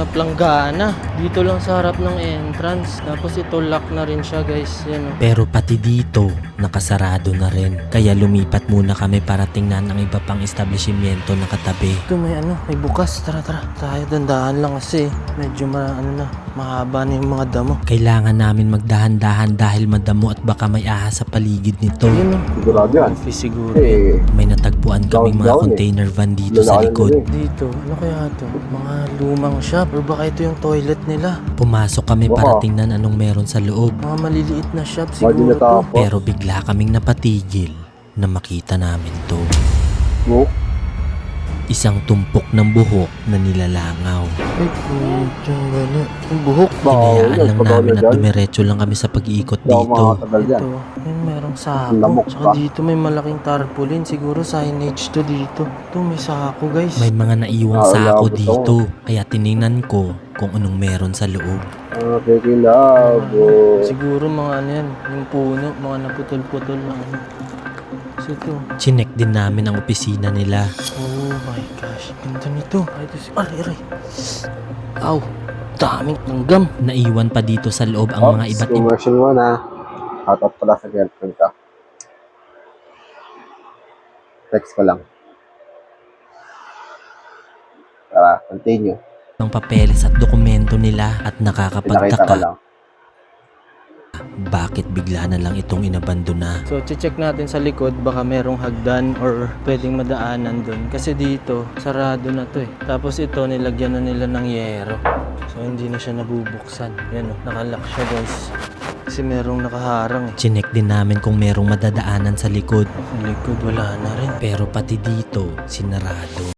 sarap lang gana. Dito lang sa harap ng entrance. Tapos ito lock na rin siya guys. Yan, oh. Pero pati dito, nakasarado na rin. Kaya lumipat muna kami para tingnan ang iba pang establishmento na katabi. Ito may bukas. Tara. Tayo dandahan lang kasi medyo mahaba na yung mga damo. Kailangan namin magdahan-dahan dahil madamo at baka may ahas sa paligid nito. Yun, oh. Sigurado yan. Office siguro. Eh, May natagpuan kaming mga container van dito sa likod. Dito, ano kaya ito? Mga lumang shop or baka ito yung toilet nila. Pumasok kami para tingnan anong meron sa loob. Mga maliliit na shop Bagay siguro na to. tapos. Pero bigla kaming napatigil na makita namin to. No? Isang tumpok ng buhok na nilalangaw. Ay, putyang gana. Yung buhok. Hinayaan lang namin at dumiretso lang kami sa pag-iikot Hindi ako dito. makakatagal dyan. Ito, yun merong sako. Lamok Saka pa. dito may malaking tarpaulin. Siguro signage to dito. Ito may sako guys. May mga naiwang Ah, sako labot dito. Kaya tiningnan ko kung anong meron sa loob. Kilabo. Siguro mga ano yan. Yung puno. Mga naputol-putol na ano. So ito. Chinek din namin ang opisina nila. Oh my gosh. Ganda nito. Ay, ito si... Aray. Aw. Daming langgam. Naiwan pa dito sa loob ang mga iba't ibang Commercial mo na. Hatot pala sa girlfriend ka. Text ko lang. Tara, continue. papeles at dokumento nila at Pinakita ko nakakapagtaka. lang. Bakit bigla na lang itong inabandona? So, check natin sa likod. Baka merong hagdan or pwedeng madaanan dun. Kasi dito, sarado na to eh. Tapos ito, nilagyan na nila ng yero. So, hindi na siya nabubuksan. Yan o, nakalock siya guys. Kasi merong nakaharang eh. Chinek din namin kung merong madadaanan sa likod. Sa likod, wala na rin. Pero pati dito, sinarado.